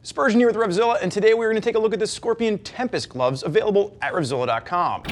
Spurgeon here with RevZilla, and today we're going to take a look at the Scorpion Tempest Gloves available at RevZilla.com.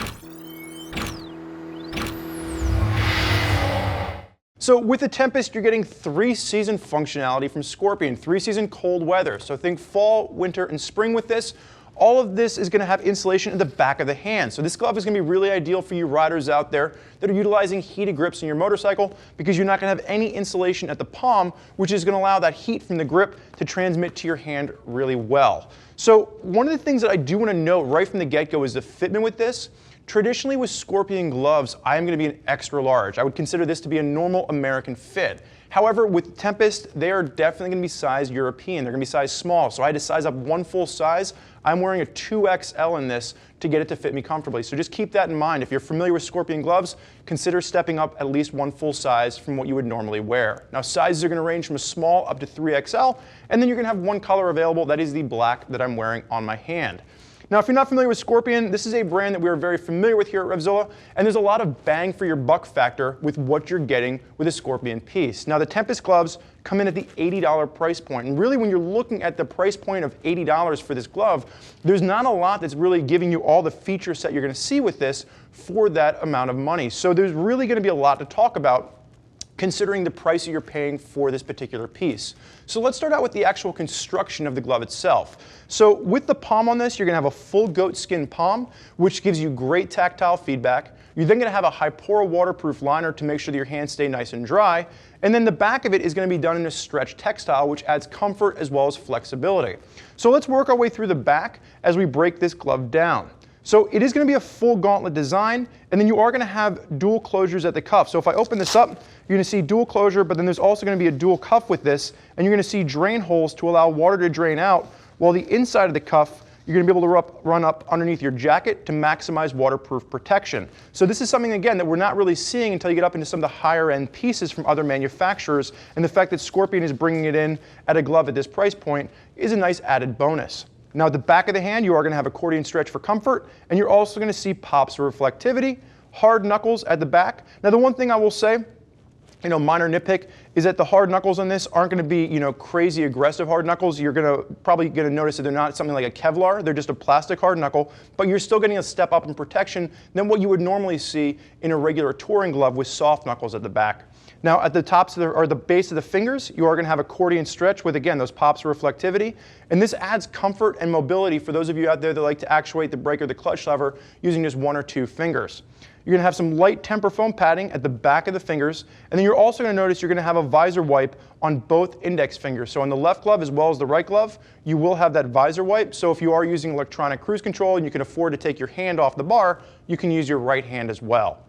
So with the Tempest, you're getting 3-season functionality from Scorpion, 3-season cold weather. So think fall, winter, and spring with this. All of this is going to have insulation in the back of the hand. So this glove is going to be really ideal for you riders out there that are utilizing heated grips in your motorcycle because you're not going to have any insulation at the palm, which is going to allow that heat from the grip to transmit to your hand really well. So one of the things that I do want to note right from the get-go is the fitment with this. Traditionally with Scorpion gloves, I am going to be an extra large. I would consider this to be a normal American fit. However, with Tempest, they are definitely going to be size European. They're going to be size small. So I had to size up one full size. I'm wearing a 2XL in this to get it to fit me comfortably. So just keep that in mind. If you're familiar with Scorpion gloves, consider stepping up at least one full size from what you would normally wear. Now sizes are going to range from a small up to 3XL, and then you're going to have one color available. That is the black that I'm wearing on my hand. Now, if you're not familiar with Scorpion, this is a brand that we are very familiar with here at RevZilla, and there's a lot of bang for your buck factor with what you're getting with a Scorpion piece. Now, the Tempest gloves come in at the $80 price point, and really when you're looking at the price point of $80 for this glove, there's not a lot that's really giving you all the feature set you're going to see with this for that amount of money. So there's really going to be a lot to talk about considering the price that you're paying for this particular piece. So let's start out with the actual construction of the glove itself. So with the palm on this, you're going to have a full goat skin palm, which gives you great tactile feedback. You're then going to have a Hypora waterproof liner to make sure that your hands stay nice and dry. And then the back of it is going to be done in a stretch textile, which adds comfort as well as flexibility. So let's work our way through the back as we break this glove down. So it is going to be a full gauntlet design, and then you are going to have dual closures at the cuff. So if I open this up, you're going to see dual closure, but then there's also going to be a dual cuff with this, and you're going to see drain holes to allow water to drain out, while the inside of the cuff, you're going to be able to run up underneath your jacket to maximize waterproof protection. So this is something, again, that we're not really seeing until you get up into some of the higher end pieces from other manufacturers, and the fact that Scorpion is bringing it in at a glove at this price point is a nice added bonus. Now at the back of the hand, you are going to have accordion stretch for comfort, and you're also going to see pops for reflectivity, hard knuckles at the back. Now the one thing I will say, minor nitpick, is that the hard knuckles on this aren't going to be, crazy aggressive hard knuckles. You're probably going to notice that they're not something like a Kevlar. They're just a plastic hard knuckle, but you're still getting a step up in protection than what you would normally see in a regular touring glove with soft knuckles at the back. Now at the tops or the base of the fingers, you are going to have accordion stretch with, again, those pops of reflectivity. And this adds comfort and mobility for those of you out there that like to actuate the brake or the clutch lever using just 1 or 2 fingers. You're going to have some light temper foam padding at the back of the fingers, and then you're also going to notice you're going to have a visor wipe on both index fingers. So on the left glove as well as the right glove, you will have that visor wipe. So if you are using electronic cruise control and you can afford to take your hand off the bar, you can use your right hand as well.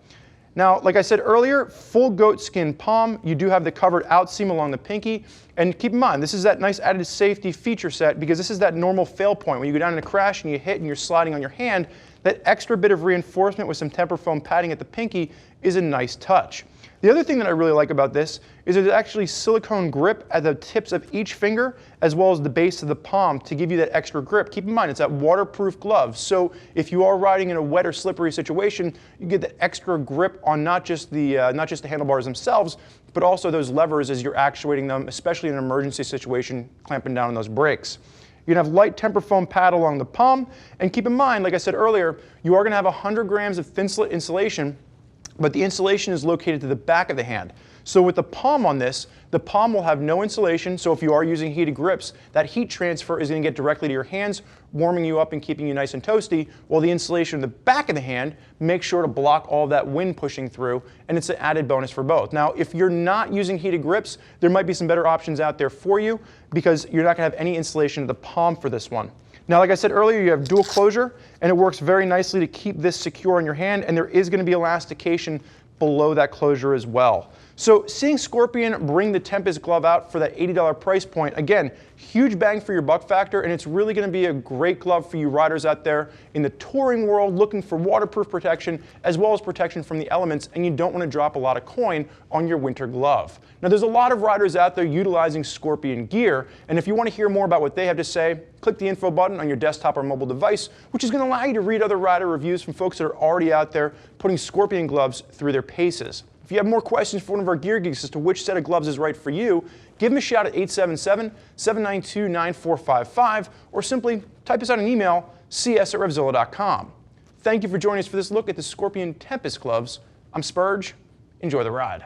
Now, like I said earlier, full goat skin palm. You do have the covered out seam along the pinky. And keep in mind, this is that nice added safety feature set because this is that normal fail point. When you go down in a crash and you hit and you're sliding on your hand, that extra bit of reinforcement with some temper foam padding at the pinky is a nice touch. The other thing that I really like about this is there's actually silicone grip at the tips of each finger as well as the base of the palm to give you that extra grip. Keep in mind, it's that waterproof glove. So if you are riding in a wet or slippery situation, you get that extra grip on not just the handlebars themselves, but also those levers as you're actuating them, especially in an emergency situation, clamping down on those brakes. You're going to have light temper foam pad along the palm, and keep in mind, like I said earlier, you are going to have 100 grams of Thinsulate insulation, but the insulation is located to the back of the hand. So with the palm on this, the palm will have no insulation, so if you are using heated grips, that heat transfer is going to get directly to your hands, warming you up and keeping you nice and toasty, while the insulation in the back of the hand makes sure to block all that wind pushing through, and it's an added bonus for both. Now, if you're not using heated grips, there might be some better options out there for you because you're not going to have any insulation in the palm for this one. Now, like I said earlier, you have dual closure, and it works very nicely to keep this secure on your hand, and there is going to be elastication below that closure as well. So seeing Scorpion bring the Tempest glove out for that $80 price point, again, huge bang for your buck factor, and it's really going to be a great glove for you riders out there in the touring world looking for waterproof protection as well as protection from the elements, and you don't want to drop a lot of coin on your winter glove. Now there's a lot of riders out there utilizing Scorpion gear, and if you want to hear more about what they have to say, click the info button on your desktop or mobile device, which is going to allow you to read other rider reviews from folks that are already out there putting Scorpion gloves through their paces. If you have more questions for one of our gear geeks as to which set of gloves is right for you, give them a shout at 877-792-9455 or simply type us out an email, cs@RevZilla.com. Thank you for joining us for this look at the Scorpion Tempest Gloves. I'm Spurge. Enjoy the ride.